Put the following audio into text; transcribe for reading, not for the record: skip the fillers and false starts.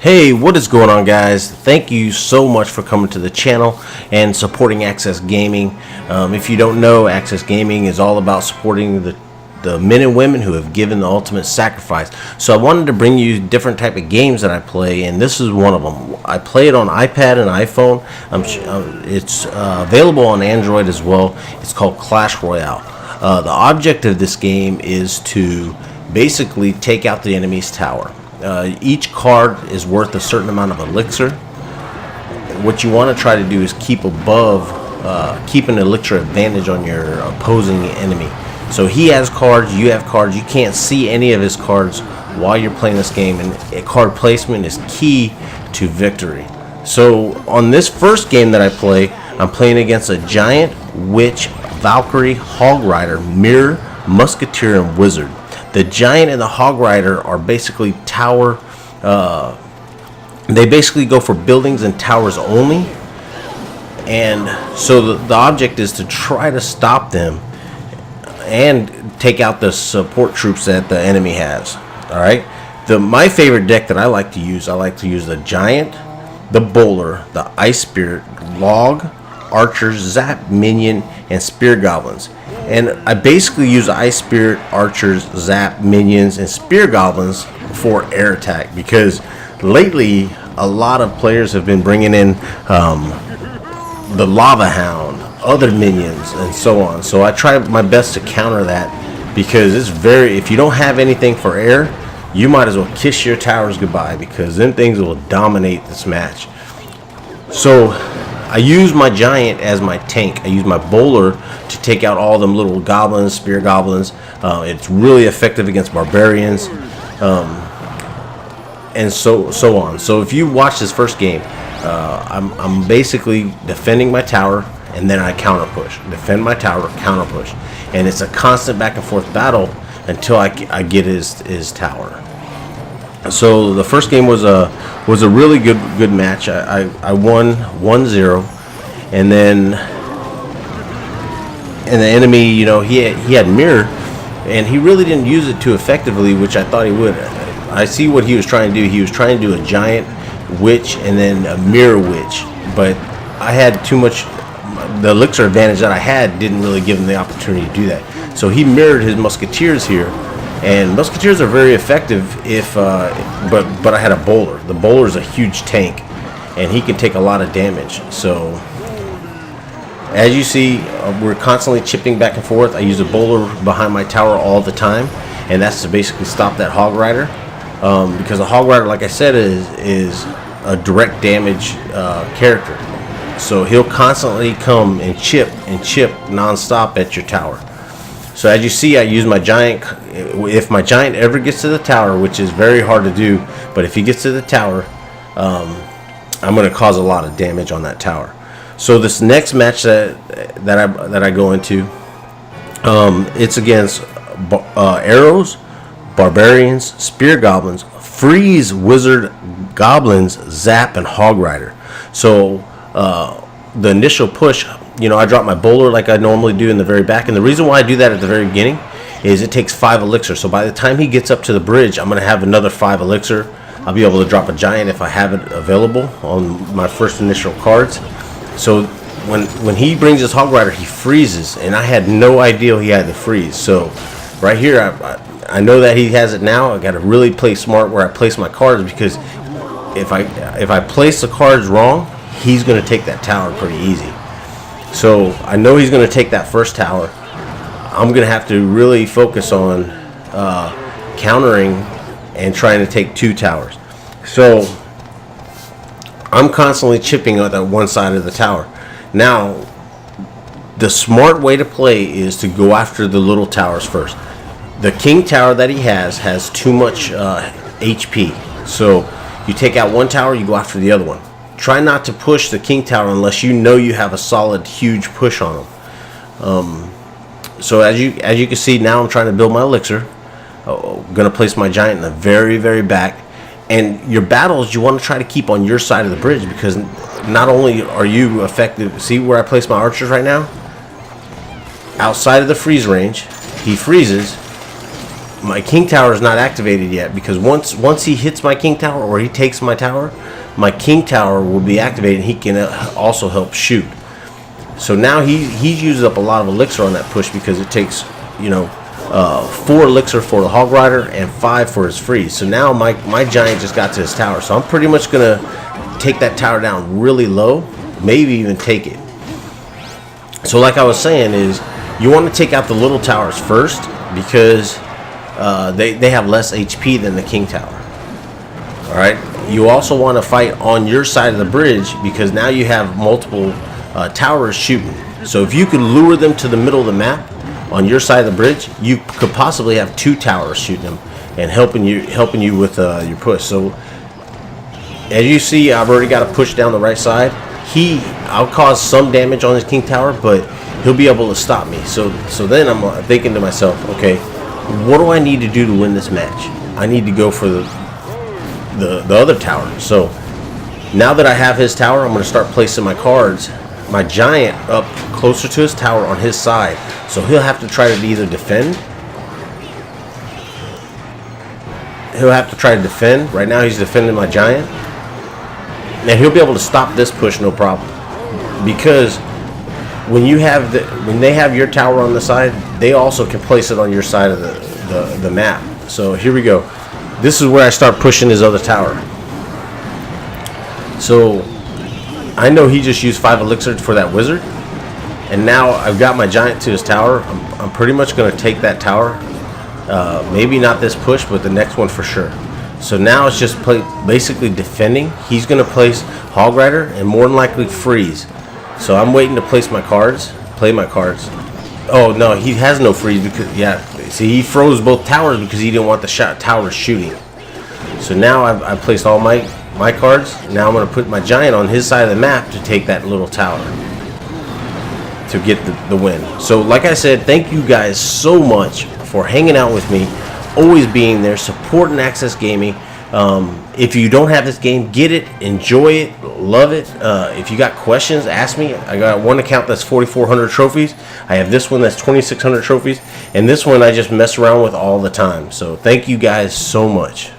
Hey, what is going on, guys? Thank you so much for coming to the channel and supporting Access Gaming. If you don't know, Access Gaming is all about supporting the men and women who have given the ultimate sacrifice. So I wanted to bring you different type of games that I play, and this is one of them. I play it on iPad and iPhone. It's available on Android as well. It's called Clash Royale. The object of this game is to basically take out the enemy's tower. Each card is worth a certain amount of elixir. What you want to try to do is keep keep an elixir advantage on your opposing enemy. So he has cards, you have cards. You can't see any of his cards while you're playing this game, and card placement is key to victory. So on this first game that I play, I'm playing against a giant, witch, Valkyrie, hog rider, mirror, musketeer, and wizard. The giant and the hog rider are basically tower. They basically go for buildings and towers only, and so the object is to try to stop them and take out the support troops that the enemy has. All right. My favorite deck that I like to use the giant, the bowler, the ice spirit, log, archers, zap, minion, and spear goblins. And I basically use Ice Spirit, Archers, Zap, Minions, and Spear Goblins for air attack, because lately a lot of players have been bringing in the Lava Hound, other minions, and so on. So I try my best to counter that, because if you don't have anything for air, you might as well kiss your towers goodbye, because them things will dominate this match. So I use my giant as my tank. I use my bowler to take out all them little goblins, spear goblins. It's really effective against barbarians, and so on. So if you watch this first game, I'm basically defending my tower, and then I counter push. Defend my tower, counter push, and it's a constant back and forth battle until I get his tower. So the first game was a really good match. I won 1-0, and then the enemy, he had mirror, and he really didn't use it too effectively, which I thought he would. I see what he was trying to do. He was trying to do a giant witch and then a mirror witch, but I had too much. The elixir advantage that I had didn't really give him the opportunity to do that. So he mirrored his musketeers here. And musketeers are very effective but I had a bowler. The bowler is a huge tank, and he can take a lot of damage. So as you see, we're constantly chipping back and forth. I use a bowler behind my tower all the time, and that's to basically stop that hog rider, because the hog rider, like I said, is a direct damage character. So he'll constantly come and chip non-stop at your tower. So as you see, I use my giant. If my giant ever gets to the tower, which is very hard to do, but if he gets to the tower, I'm going to cause a lot of damage on that tower. So this next match that I go into, it's against arrows, barbarians, spear goblins, freeze, wizard, goblins, zap, and hog rider. So the initial push, I drop my bowler like I normally do in the very back, and the reason why I do that at the very beginning is it takes 5 elixir. So by the time he gets up to the bridge, I'm going to have another 5 elixir. I'll be able to drop a giant if I have it available on my first initial cards. So when he brings his hog rider, he freezes, and I had no idea he had the freeze. So right here, I know that he has it now. I got to really play smart where I place my cards, because if I place the cards wrong, he's going to take that tower pretty easy. So I know he's going to take that first tower. I'm going to have to really focus on countering and trying to take 2 towers. So I'm constantly chipping at that one side of the tower. Now, the smart way to play is to go after the little towers first. The king tower that he has too much HP. So you take out one tower, you go after the other one. Try not to push the king tower unless you know you have a solid, huge push on them. So as you can see, now I'm trying to build my elixir. I'm going to place my giant in the very, very back. And your battles, you want to try to keep on your side of the bridge, because not only are you effective. See where I place my archers right now? Outside of the freeze range. he freezes, my king tower is not activated yet, because once he hits my king tower or he takes my tower, my king tower will be activated and he can also help shoot. So now he's used up a lot of elixir on that push, because it takes 4 elixir for the hog rider and 5 for his freeze. So now my giant just got to his tower, so I'm pretty much gonna take that tower down really low, maybe even take it. So like I was saying, is you want to take out the little towers first, because they have less HP than the king tower. All right. You also want to fight on your side of the bridge, because now you have multiple towers shooting. So if you can lure them to the middle of the map on your side of the bridge, you could possibly have 2 towers shooting them and helping you with your push. So as you see, I've already got a push down the right side. I'll cause some damage on his king tower, but he'll be able to stop me. So then I'm thinking to myself, okay, what do I need to do to win this match? I need to go for the other tower. So now that I have his tower, I'm going to start placing my cards, my giant, up closer to his tower on his side. So he'll have to try to either defend. He'll have to try to defend. Right now he's defending my giant. Now he'll be able to stop this push no problem, because when they have your tower on the side, they also can place it on your side of the map. So here we go. This is where I start pushing his other tower. So I know he just used 5 elixir for that wizard, and now I've got my giant to his tower. I'm pretty much going to take that tower. Maybe not this push, but the next one for sure. So now it's just basically defending. He's going to place hog rider and more than likely freeze. So I'm waiting to place my cards, play my cards. Oh no, he has no freeze, because see, he froze both towers because he didn't want the towers shooting. So now I've placed all my cards. Now I'm going to put my giant on his side of the map to take that little tower to get the win. So like I said, thank you guys so much for hanging out with me, always being there, supporting Access Gaming. If you don't have this game, get it, enjoy it, love it. If you got questions, ask me. I got one account that's 4,400 trophies. I have this one that's 2,600 trophies, and this one I just mess around with all the time. So thank you guys so much.